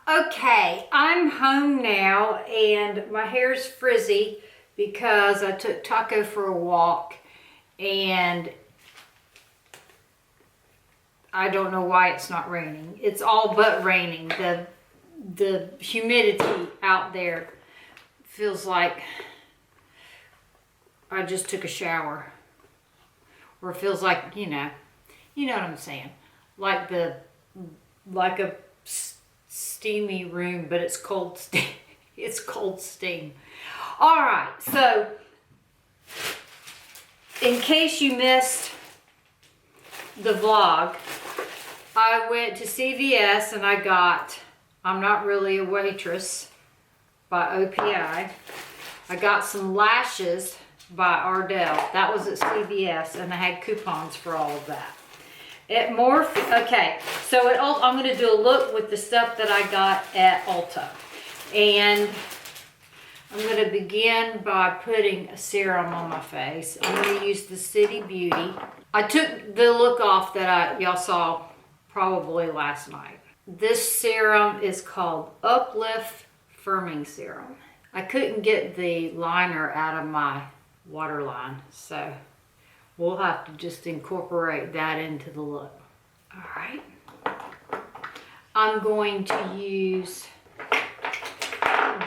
Okay, I'm home now and my hair's frizzy because I took Taco for a walk and I don't know why it's not raining. It's all but raining. The humidity out there feels like I just took a shower. Or it feels like, you know what I'm saying. Like a steamy room, but it's cold steam. It's cold steam. All right, so in case you missed the vlog, I went to CVS and I got I'm Not Really a Waitress by OPI. I got some lashes by Ardell. That was at CVS and I had coupons for all of that. At Morphe, okay, so I'm going to do a look with the stuff that I got at Ulta. And I'm going to begin by putting a serum on my face. I'm going to use the City Beauty. I took the look off that y'all saw probably last night. This serum is called Uplift Firming Serum. I couldn't get the liner out of my waterline, so we'll have to just incorporate that into the look. All right. I'm going to use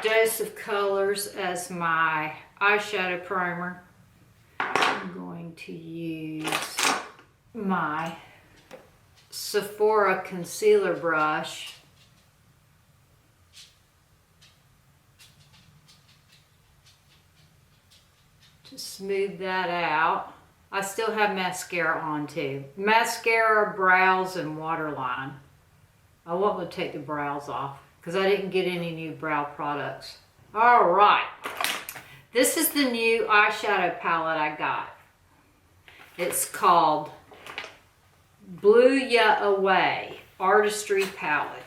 Dose of Colors as my eyeshadow primer. I'm going to use my Sephora concealer brush. To smooth that out. I still have mascara on too. Mascara, brows, and waterline. I want to take the brows off because I didn't get any new brow products. All right. This is the new eyeshadow palette I got. It's called Blew Ya Away Artistry Palette.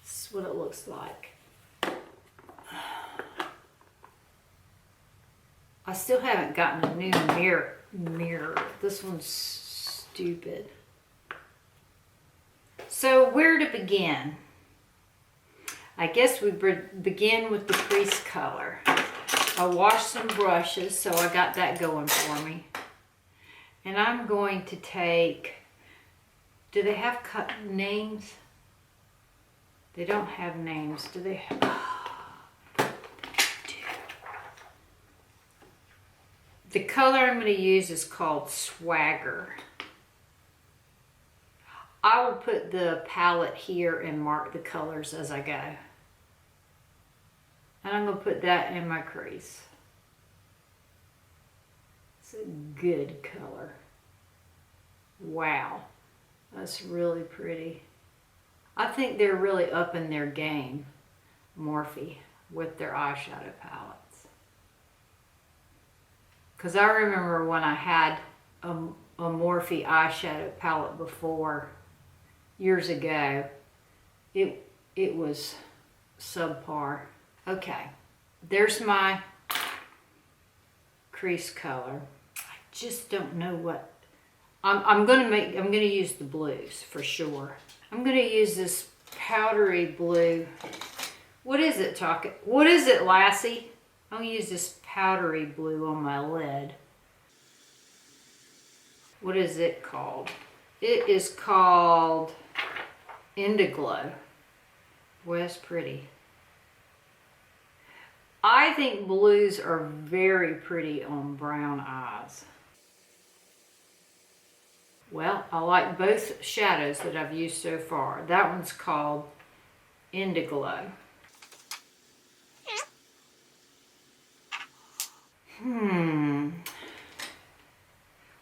This is what it looks like. I still haven't gotten a new mirror. This one's stupid. So where to begin? I guess we begin with the crease color. I washed some brushes, so I got that going for me. And I'm going to take, do they have names? They don't have names, do they? The color I'm going to use is called Swagger. I will put the palette here and mark the colors as I go. And I'm going to put that in my crease. It's a good color. Wow. That's really pretty. I think they're really upping their game, Morphe, with their eyeshadow palettes. Because I remember when I had a Morphe eyeshadow palette before, years ago, it was subpar. Okay, there's my crease color. I just don't know what, I'm gonna use the blues for sure. I'm gonna use this powdery blue. What is it, What is it, Lassie? I'm gonna use this powdery blue on my lid. What is it called? It is called Indiglo. Boy, that's pretty. I think blues are very pretty on brown eyes. Well, I like both shadows that I've used so far. That one's called Indiglo.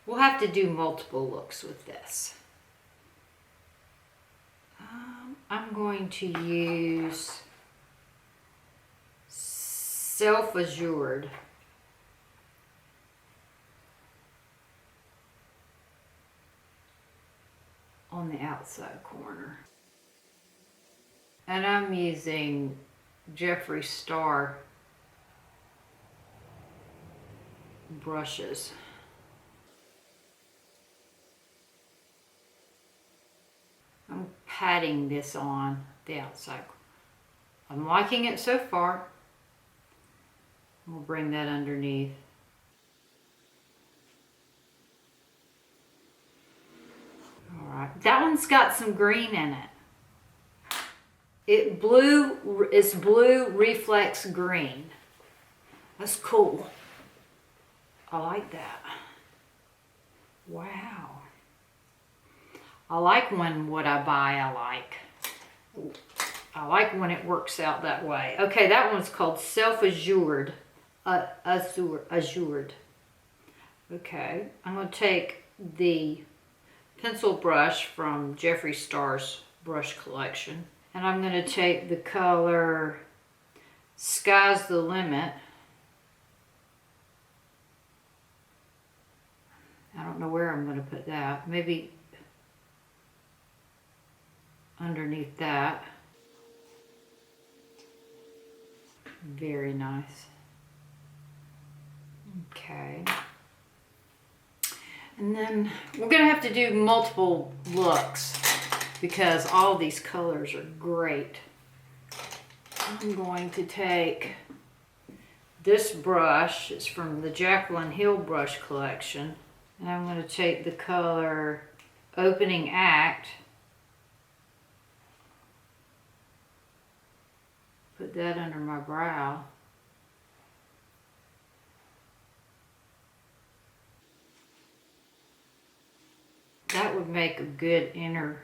We'll have to do multiple looks with this. I'm going to use Self Assured. On the outside corner. And I'm using Jeffree Star brushes. I'm patting this on. the outside. I'm liking it so far. We'll bring that underneath. All right, that one's got some green in it. It's blue reflex green. That's cool. I like that. Wow. I like when what I buy I like. I like when it works out that way. Okay, that one's called Self-Assured. Assured. Okay, I'm going to take the pencil brush from Jeffree Star's brush collection. And I'm going to take the color Sky's the Limit. I don't know where I'm going to put that. Maybe underneath that. Very nice. Okay. And then we're going to have to do multiple looks because all these colors are great. I'm going to take this brush. It's from the Jaclyn Hill brush collection. And I'm going to take the color Opening Act. Put that under my brow. That would make a good inner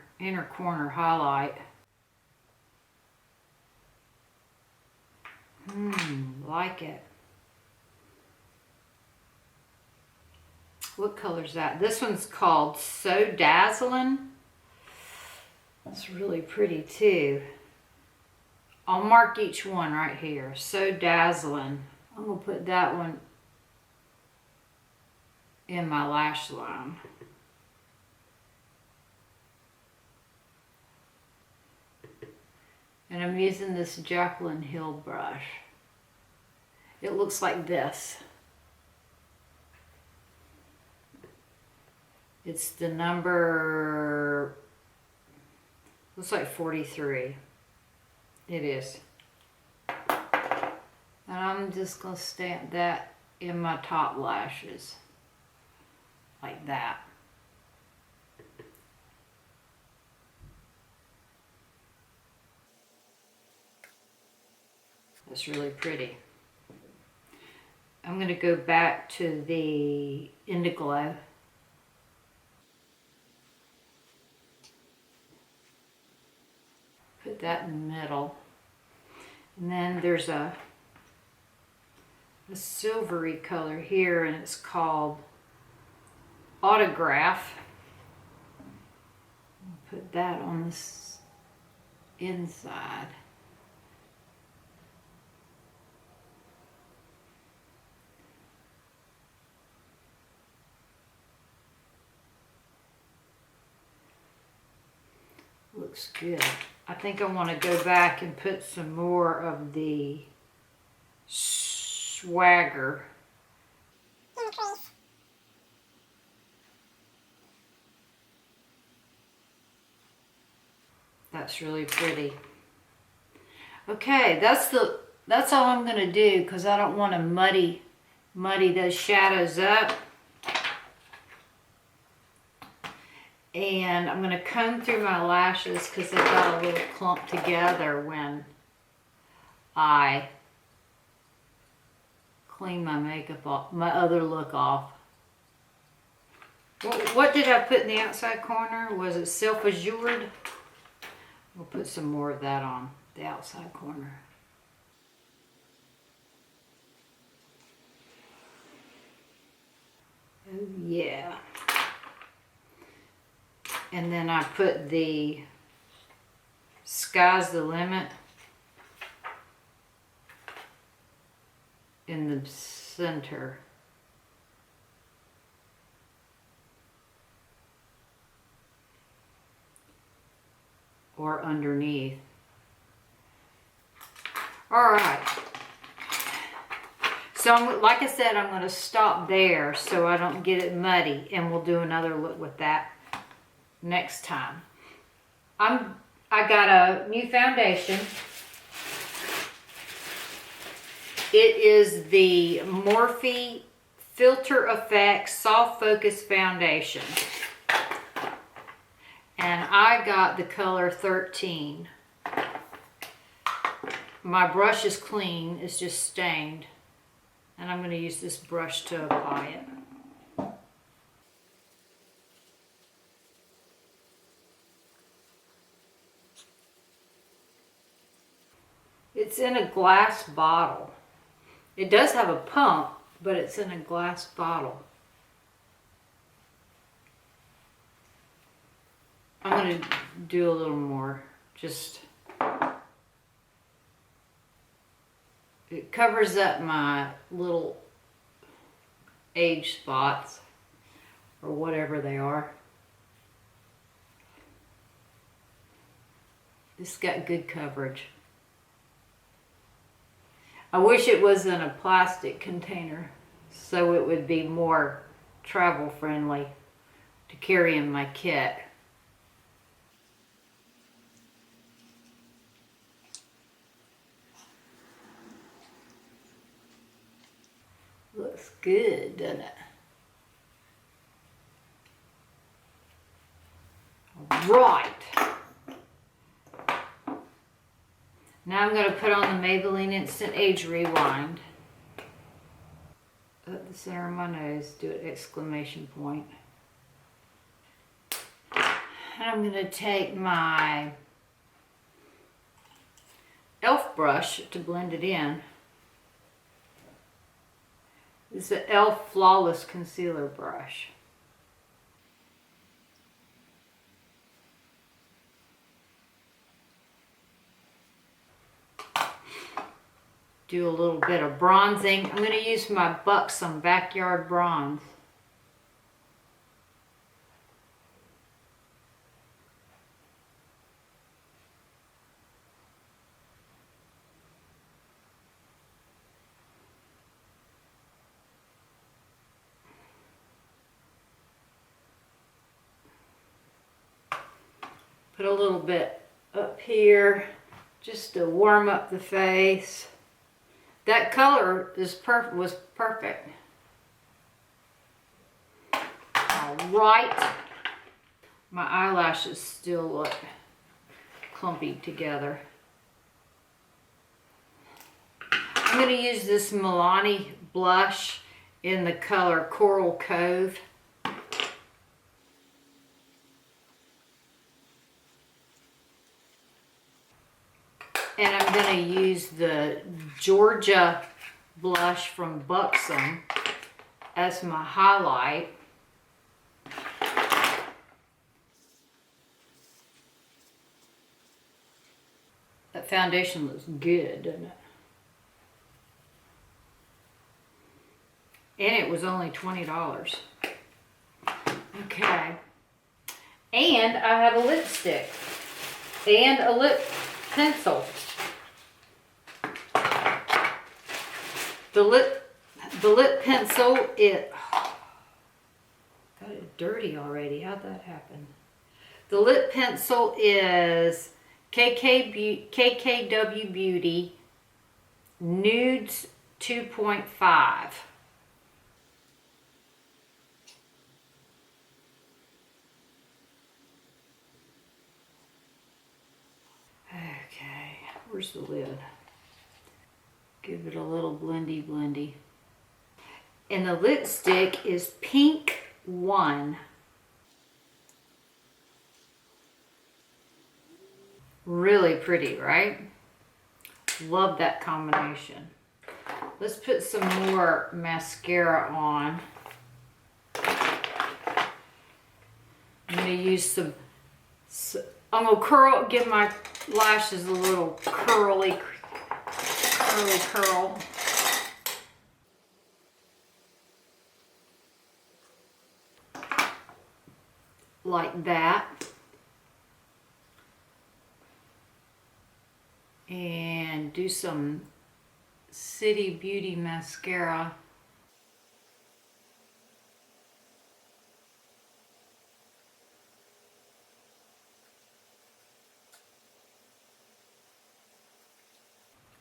corner highlight. Like it. What color is that? This one's called So Dazzling. That's really pretty too. I'll mark each one right here. So Dazzling. I'm going to put that one in my lash line. And I'm using this Jaclyn Hill brush. It looks like this. It's the number, looks like 43. It is. And I'm just going to stamp that in my top lashes. Like that. That's really pretty. I'm going to go back to the Indiglo. Put that in the middle. And then there's a silvery color here, and it's called Autograph. I'll put that on this inside. Looks good. I think I want to go back and put some more of the swagger. That's really pretty. Okay, that's all I'm going to do because I don't want to muddy those shadows up. And I'm going to comb through my lashes because they got a little clump together when I clean my makeup off, my other look off. What did I put in the outside corner? Was it Self-Assured? We'll put some more of that on the outside corner. Oh yeah. And then I put the Sky's the Limit in the center. Or underneath. All right. So like I said, I'm going to stop there so I don't get it muddy, and we'll do another look with that next time. I I got a new foundation. It is the Morphe Filter Effects Soft Focus Foundation. And I got the color 13. My brush is clean, it's just stained. And I'm going to use this brush to apply it. It's in a glass bottle. It does have a pump, but it's in a glass bottle. I'm going to do a little more. Just, it covers up my little age spots, or whatever they are. It's got good coverage. I wish it was in a plastic container so it would be more travel friendly to carry in my kit. Looks good, doesn't it? All right. Now I'm going to put on the Maybelline Instant Age Rewind. Up the center of my nose, do an exclamation point. And I'm going to take my e.l.f. brush to blend it in. This is the e.l.f. Flawless Concealer brush. Do a little bit of bronzing. I'm going to use my Buxom Backyard Bronze. Put a little bit up here just to warm up the face. That color is was perfect. All right. My eyelashes still look clumpy together. I'm going to use this Milani blush in the color Coral Cove. And I'm going to use the Georgia blush from Buxom as my highlight. That foundation looks good, doesn't it? And it was only $20. Okay. And I have a lipstick and a lip pencil. The lip pencil, it got it dirty already. How'd that happen? The lip pencil is KKW Beauty Nudes 2.5. Okay, where's the lid? Give it a little blendy. And the lipstick is Pink1. Really pretty, right? Love that combination. Let's put some more mascara on. I'm going to use some I'm going to give my lashes a little curly curl. Like that. And do some City Beauty mascara.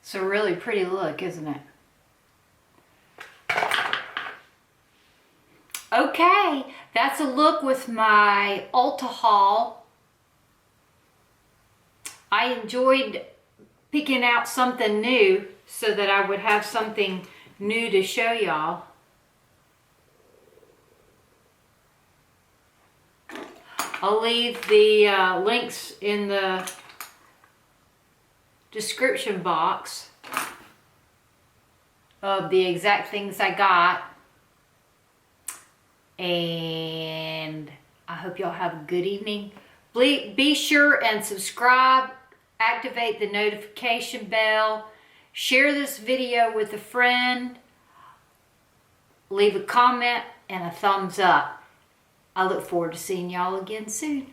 It's a really pretty look, isn't it? Okay, that's a look with my Ulta haul. I enjoyed picking out something new so that I would have something new to show y'all. I'll leave the links in the description box of the exact things I got. And I hope y'all have a good evening. Be sure and subscribe, activate the notification bell, share this video with a friend, leave a comment and a thumbs up. I look forward to seeing y'all again soon.